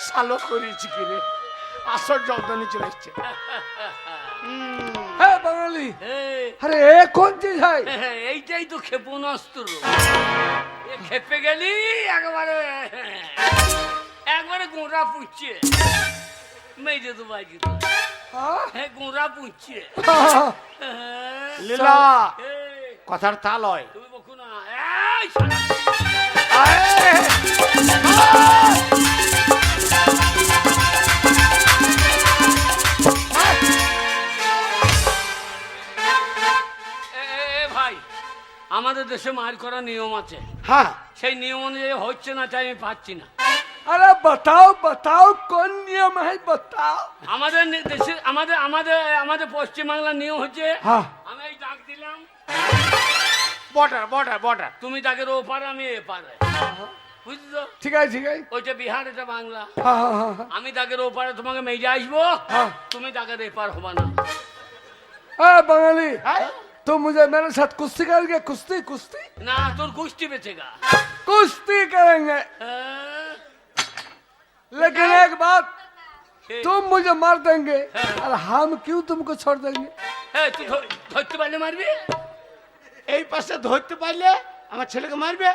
শালো করেছি কি রে? আসল যন্ত্রণী চলে এসছে। है बंगाली, এই, अरे ये कौन चीज है? এইটাই তো ক্ষেপণাস্ত্র। এ খেপে গেলি একবারে একবারে গোঁড়া পুঁচ্ছে মেয়ে তো বাজি তো হ্যাঁ গোঁড়া পুঁচ্ছে লীলা কথার তাল হয়। তুমি বকো না এই শালা। ভাই আমাদের দেশে মার করার নিয়ম আছে, হ্যাঁ সেই নিয়ম অনুযায়ী হচ্ছে না, তাই আমি পাচ্ছি না। अरे बताओ बताओ कौन नियम है बताओ। আমাদের দেশে আমাদের আমাদের আমাদের পশ্চিমবাংলার নিয়ম হচ্ছে हाँ আমি এই ডাক দিলাম, বর্ডার বর্ডার বর্ডার। তুমি ডাকের ওপারে আমি এপারে, বুঝছো? ठीक है ठीक है। ওইটা বিহার, এটা বাংলা। हाँ हाँ हाँ हाँ। আমি ডাকের ওপারে তোমাকে মেজে আসবো, হ্যাঁ। তুমি ডাকের এপার হবা না। बंगाली तुम मुझे मेरे साथ कुश्ती करेंगे? कुश्ती कुश्ती না তোর গোষ্ঠী বেঁচে গা। कुश्ती करेंगे, হ্যাঁ। लेकिन एक बात, হে, तुम मुझे मार देंगे और हम क्यों तुमको छोड़ देंगे? হে, তুই ধরতে পারলে মারবি। এই পাশে ধরতে পারলে আমার ছেলেকে মারবে,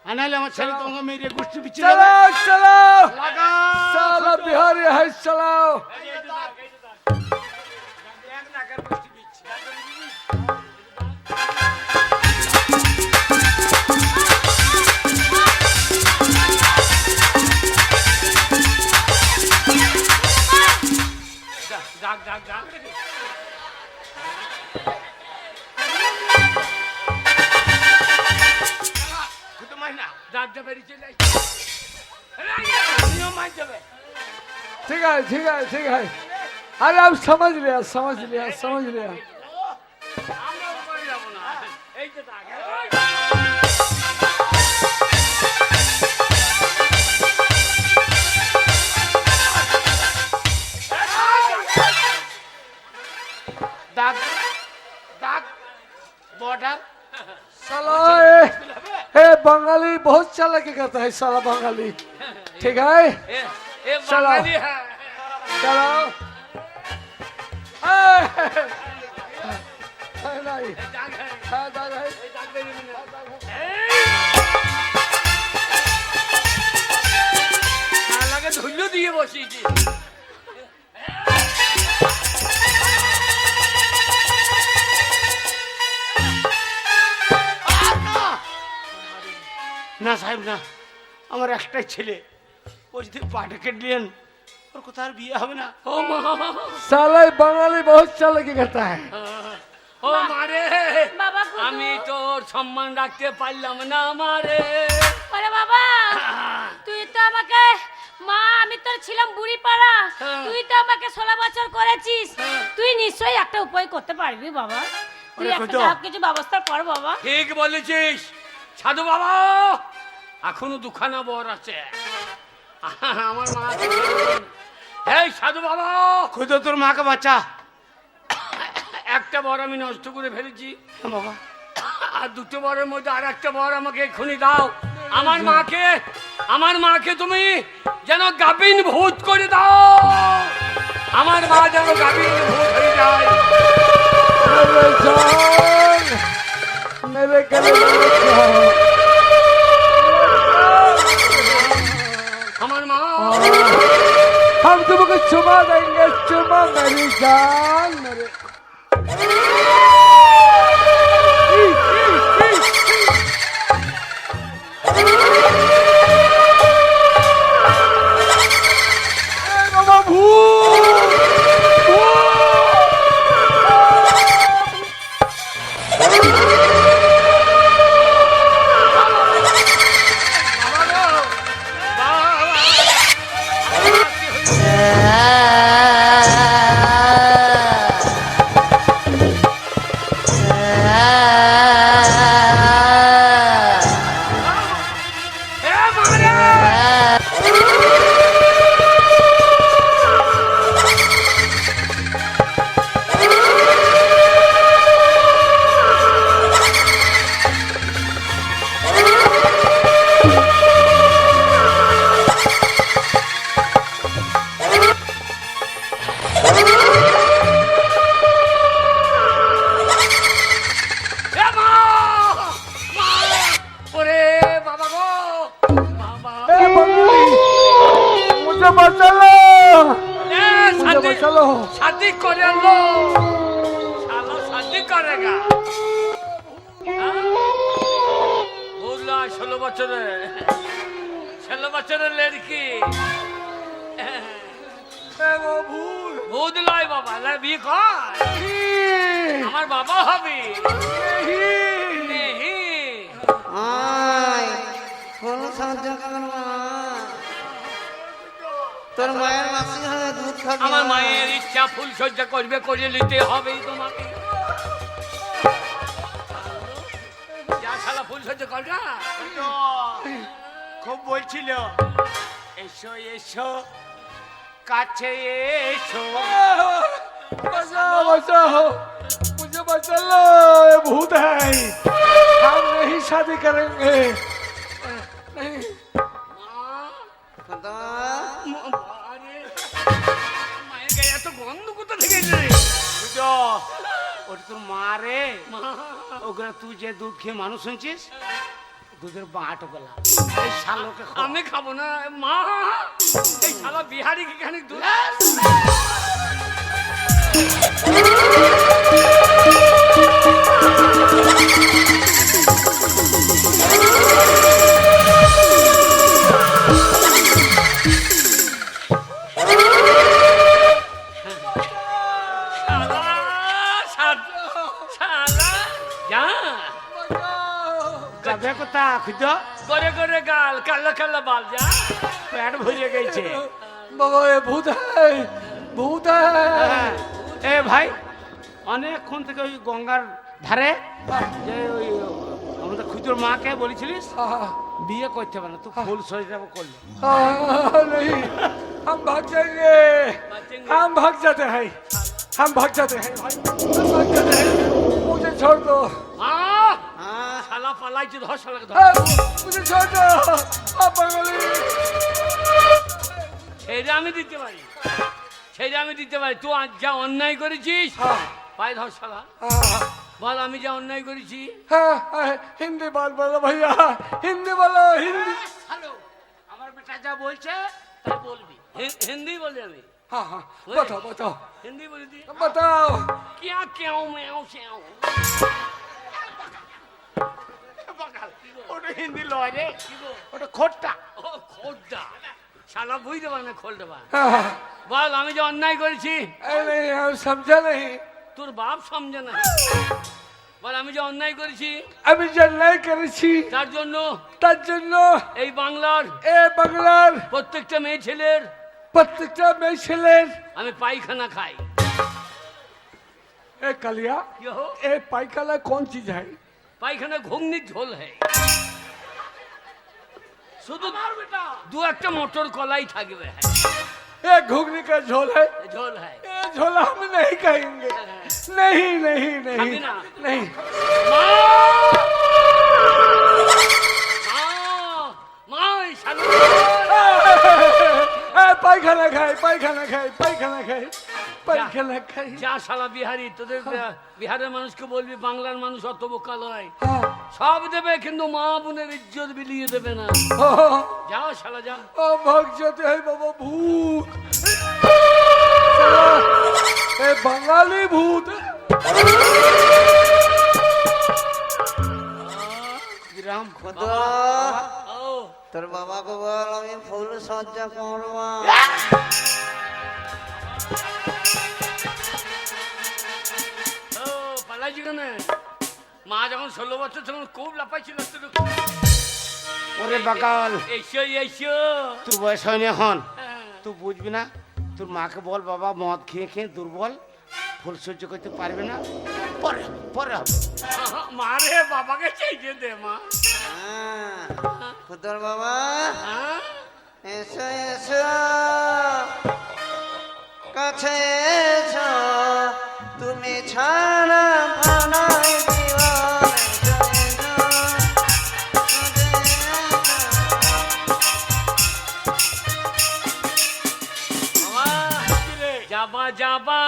আর নাহলে আমার ছেলে তোমাকে মেরে গোষ্ঠী পিছিয়ে चलो चलो লাগা चलो बिहारी है चलाओ। ডাক ডাক ডাক ডাকটা বেরিয়ে চলে নিয়ম মানতে হবে। ठीक है ठीक है ठीक है। अरे अब समझ लिया समझ लिया समझ लिया। আমরা উপরে যাবো না, এই তো ডাক। দাগ দাগ বর্ডার। साला ए बंगाली बहुत चालाकी करता है साला बंगाली। ठीक है এ চলো। বাঙালি, হ্যাঁ चलो। ए, नहीं ডাক, হ্যাঁ हाँ, दादा है। ডাক বেরিয়ে না। শালাকে ধুলো দিয়ে বসিয়েছি। না সাহেব না, আমার একটাই ছেলে, ও যদি পাটে কেটলেন ওর কোথাও আর বিয়ে হবে না। ও মা, साला ये बंगाली बहुत चालाकी करता है। ও মারে, বাবা কুতু। আমি তোর সম্মান রাখতে পারলাম না মারে। ওরে বাবা, তুই তো আমাকে মা, আমি তোর ছিলাম বুড়ি পাড়া, হ্যাঁ। তুই তো আমাকে 16 বছর করেছিস, হ্যাঁ। তুই নিশ্চয়ই একটা উপায় করতে পারবি বাবা। তুই ওরে একটা কুতু। যা হোক কিছু ব্যবস্থা কর বাবা। ঠিক বলেছিস সাধু বাবা, এখনো দুখানা বর আছে আমার মা। এই সাধু বাবা, খুদ তোর মাকে বাঁচা। একটা বর আমি নষ্ট করে ফেলেছি, হ্যাঁ বাবা, আর দুটো বরের মধ্যে আর একটা বর আমাকে এক্ষুনি দাও। আমার মাকে তুমি যেন গাবিন ভূত করে দাও, আমার মা যেন গাবিন ভূত হয়ে যায়। मेरे जान, मेरे गले में जान। আমার মা हम तुमको चुमा देंगे, चुमा मेरी जान मेरे। ए बाबा भूत, लो शादी करे लो साला शादी करेगा বুঝলা 16 বছরের লড়কি वो भूल ভূত লয় বাবা লে বিয়ে কর আমার বাবা হবে নেহি আয় কোন সাহায্য করবেন না তোর মায়ের মাসি হয়ে দুধ খাবি আমার না। মায়ের ইচ্ছা ফুল সজ্জা করবে করে নিতে হবেই তোমাকে যা শালা ফুল সজ্জা কর না খুব বলছিল এসো এসো কাছে এসো बचाओ बचाओ मुझे बचा लो ये भूत है हम नहीं शादी करेंगे नहीं খোদা, মায়ের গায়ে এত গন্ধ কোথা থেকে এলো রে? বুঝো ওটা তোর মা রে মা, ওগুলো তুই যে দুধ খেয়ে মানুষ শুনছিস দুধের বাঁটো গলা এই শালোকে খা। আমি খাবো না মা এই শালা বিহারি কি খানিক দূর শালা শালা যা যাবে কোথা খুঁজো করে করে গাল কালো কালো বাল যা পেট ভরে গেছে बाबा ये भूत है भूत है এ ভাই অনেকক্ষণ থেকে ওই গঙ্গার ধারে যে ওই আমাদের খুচুর মাকে বলেছিলিস বিয়ে করতে পারে না তুই ফুল সজ্জা করলি नहीं हम भाग जाएंगे हम भाग जाते हैं हम भाग जाते हैं भाई हम भाग जाते हैं मुझे छोड़ दो মা আহ, শালা পালাইছে ধর শালাকে ধর मुझे छोड़ दो आप बंगाली ছেড়ে আমি দিতে পারি ছেড়ে আমি দিতে পারি তুই আজ যা অন্যায় করেছিস পায়ে ধর শালা বল আমি যা অন্যায় করেছি हाँ, हाँ, हिंदी बात बोलो भैया हिंदी बोलो हिंदी হ্যালো আমার বেটা যা বলছে তা বলবি হিন্দি বলি আমি हाँ हाँ बताओ बताओ হিন্দি বলি দি बताओ क्या क्यों मैं श्याओ ওটা হিন্দি লয় রে ওটা খোট্টা ও খোদ্দা শালা বুঝতে পারে না খোলতে পারে हाँ, বল আমি যে অন্যায় করেছি अरे नहीं हम समझा नहीं তোর বাপ সমঝে না বল আমি যে অন্যায় করেছি আমি যে নাই করেছি তার জন্য তার জন্য এই বাংলার এ বাংলার প্রত্যেকটা মেয়ে ছেলের প্রত্যেকটা মেয়ে ছেলের আমি পায়খানা খাই ए कलिया কি হো ए पाइकाला कौन चीज है পায়খানা ঘুগনির ঝোল হয় শুধু দু একটা মটর কলাই থাকবে ए घुगनी का झोल है ঝোল হয় ये झोला हम नहीं खाएंगे नहीं नहीं नहीं खाबी ना? नहीं মা মা এই শালা ए पायखाना खाए पायखाना खाए पायखाना खाए पायखाना खाए যা শালা বিহারি তোদের বিহারের মানুষকে বলবি বাংলার মানুষ অত বোকা নয় हाँ, সব দেবে কিন্তু মা বোনের ইজ্জত বিলিয়ে দেবে না हाँ, যাও শালা যা ओ भाग जाते हैं बाबा भूत साला, ए बंगाली भूत গ্রাম খোদা, ও তোর বাবাকে বল আমি ফুল সজ্জা করবো ও পালাইছি কেন মা যখন 16 বছর তখন খুব লাফাইছিল ওরে বাকাল এসো এসো তোর বয়স হয়নি এখন হ্যাঁ। তুই বুঝবি না তোর মাকে বল বাবা মদ খেয়ে খেয়ে দুর্বল ফুল সহ্য করতে পারবে না পরে পরে হবে মারে বাবাকে চাইতে দে মা খোদার বাবা হ্যাঁ? এসো এসো কাছে এসো তুমি ছাড়া ভানাই জীবন যাবা যাবা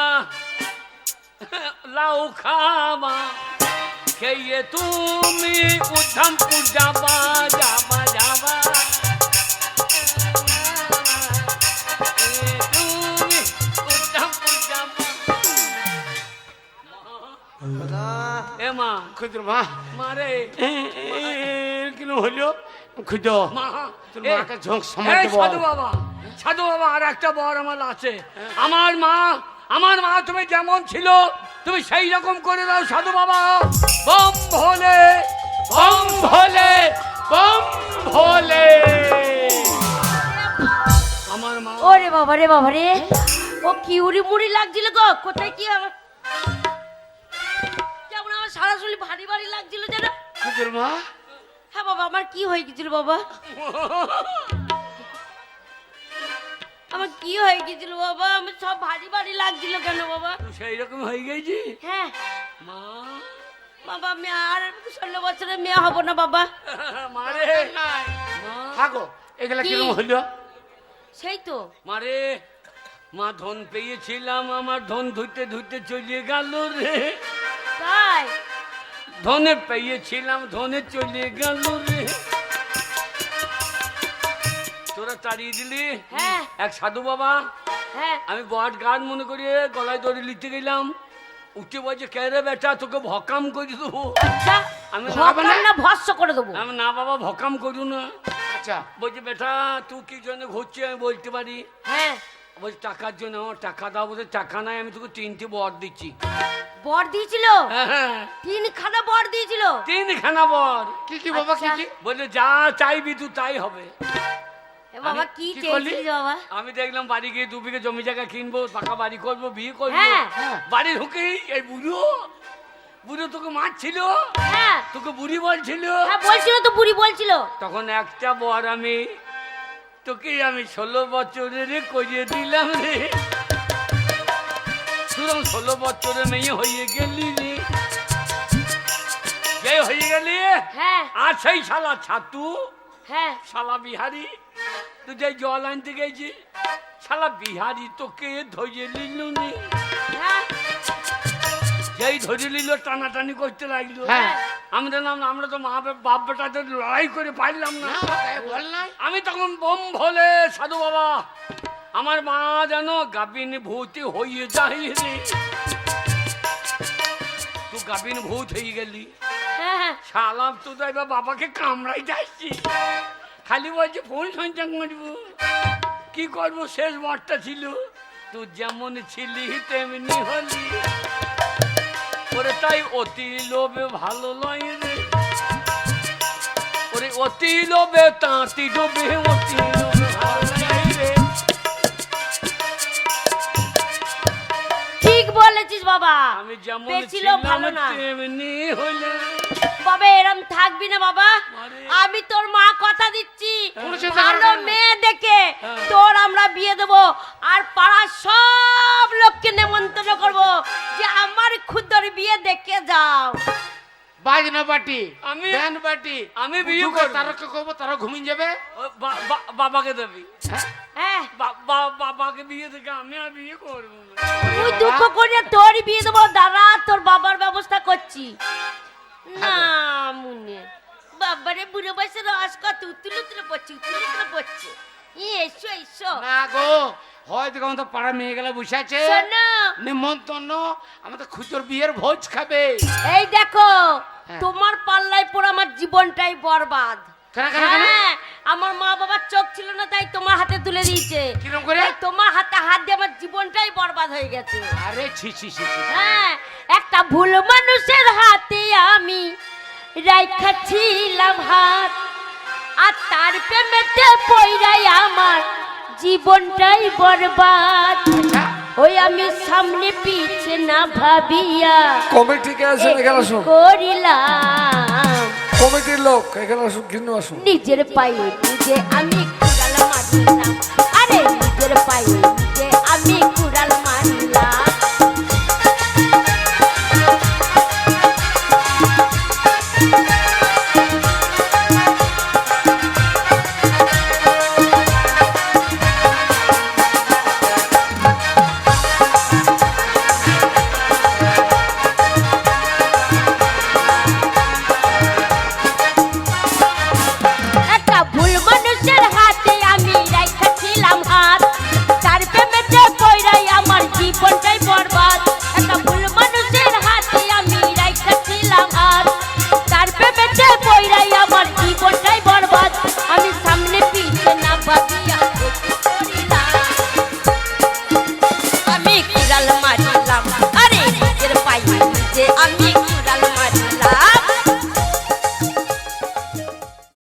লাউ খাবা খেয়ে তুমি উধমপুর যাবা যাবা যাবা খেয়ে তুমি উধমপুর খুঁজো মা মারে কিলো হইলো খুঁজো মা তোর এ, মাকে ঝোঁক সময় এই সাধু বাবা আর একটা বর আমার আছে। আমার মা তুমি যেমন ছিল তুমি সেই রকম করে দাও সাধু বাবা। বম ভোলে বম ভোলে বম ভোলে। আমার মা ওরে বাবা রে বাবা রে, ও কি উড়ি মুড়ি লাগছিল গো, কোথায় কি আমার কেমন আমার সারা শরীর ভারী ভারী লাগছিল যেন। খুঁজো মা হ্যাঁ বাবা, আমার কি হয়ে গেছিল বাবা, আমার কি হয়ে গেছিল বাবা, আমার সব ভারী ভারী লাগছিল কেন বাবা? সেই রকম হয়ে গেছি হ্যাঁ মা। বাবা, আমি আর 16 বছরের মেয়ে হব না বাবা। মারে থাকো এগুলা কি? কিরকম হইলো? সেই তো মারে মা ধন পেয়েছিলাম, আমার ধন ধুইতে ধুইতে চলে গেল রে। তাই ধনে পেয়েছিলাম, ধনে চলে গেল রে। তোরা তাড়িয়ে দিলি। হ্যাঁ এক সাধু বাবা, হ্যাঁ আমি বট গান মনে করি গলায় দড়ি লিখতে গেলাম, উঠে বলছে কে রে বেটা তোকে ভকাম করে দেবো। আচ্ছা, আমি ভকাম না ভস্য করে দেবো। আমি না বাবা ভকাম করু না। আচ্ছা বলছে বেটা তুই কি জন্য ঘুরছিস আমি বলতে পারি। হ্যাঁ, বলছি টাকার জন্য, আমার টাকা দাও। বলছে টাকা নাই, আমি তোকে 3টে বর দিচ্ছি। বর দিয়েছিল, হ্যাঁ 3খানা বর দিয়েছিল। 3খানা বর। কি কি বাবা কি কি? বললে যা চাইবি তুই তাই হবে। এ বাবা কি চেয়েছিস বাবা? আমি দেখলাম বাড়ি গিয়ে 2 বিঘে জমি জায়গা কিনবো, পাকা বাড়ি করবো, বিয়ে করবো। হ্যাঁ। বাড়ি ঢুকেই এই বুড়ো তোকে মারছিল, হ্যাঁ তোকে বুড়ি বলছিল। হ্যাঁ বলছিল তো, বুড়ি বলছিল। তখন একটা বর আমি তোকে আমি 16 বছরের করিয়ে দিলাম রে। তুই 16 বছরের মেয়ে হয়ে গেলি রে। যে হয়ে গেলি হ্যাঁ আর সেই শালা ছাতু, হ্যাঁ শালা বিহারি, তুই যে জল আনতে গেছি শালা বিহারি তোকে ধরে নিল নি। হ্যাঁ যেই ধরে নিল টানাটানি করতে লাগলো। হ্যাঁ। আমি দেখলাম আমরা তো মা বাপ বেটাদের লড়াই করে পারলাম না। বল না আমি তখন বম ভোলে সাধু বাবা, আমার মা যেন গাবিন ভূতি হয়ে যায় রে। তুই গাবিন ভূত হয়ে গেলি। হ্যাঁ শালা তুই তো এবার বাবাকে কামড়াই যাচ্ছি, খালি বলছে ফোন সঞ্চার করবো। কি করবো, শেষ বরটা ছিল। তুই যেমন ছিলি তেমনি হলি। ওরে তাই অতি লোভে ভালো লয় রে। ওরে অতি লোভে তাঁতি ডোবে, অতি লোভে ভালো লয় রে। ঠিক বলেছিস বাবা, আমি যেমন বেশি ছিলাম লোভ ভালো না। তেমনি হলে। বাবা এরম থাকবি না বাবা, আরে। আমি তোর মা কথা দিচ্ছি, কোনো চিন্তা ভালো করবেন না। মেয়ে দেখে হ্যাঁ। তোর আমরা বিয়ে দেবো। আর পাড়ার সব লোককে নেমন্তন্ন করবো যে আমার খুদর বিয়ে দেখে যাও। বাজনা বাটি আমি- ব্যান্ড বাটি আমি বিয়ে করবো। তারকে কবো, তারা ঘুমিয়ে যাবে। ও বাবাকে দেবি। হ্যাঁ বাবাকে বিয়ে থেকে আমি আর বিয়ে করবো না। তুই দুঃখ করিয়া তোর বিয়ে দেবো, দাঁড়া তোর বাবার ব্যবস্থা করছি। না মুনে বাবারে বুড়ো বয়সে রস কত উতুলে পড়ছে, উতুলে পড়ছে। এসো এসো না গো, হয়তো আমাদের পাড়া মেয়ে গেলে বসে আছে শোনো, নিমন্ত্রণ, আমাদের খুচর বিয়ের ভোজ খাবে। এই দেখো হ্যাঁ। তোমার পাল্লায় পড়ে আমার জীবনটাই বরবাদ। কেন, কেন, কেন? হ্যাঁ, আমার মা বাবার চোখ ছিল না তাই তোমার হাতে তুলে দিয়েছে। কিরম করে? তাই তোমার হাতে হাত দিয়ে আমার জীবনটাই বরবাদ হয়ে গেছে। আরে ছি ছি ছি ছি। হ্যাঁ, একটা ভুল মানুষের হাতে আমি রাইখাছিলাম হাত, আর তার প্রেমেতে পইরাই আমার জীবনটাই বরবাদ। ওই আমি সামনে পিছে না ভাবিয়া কমিটিকে আছে এখানে আসুন, করিলাম কমিটির লোক এখানে আসুন, কিন্তু আসুন। নিজের পায়ে নিজে আমি কুড়াল মারলাম, আরে নিজের পায়ে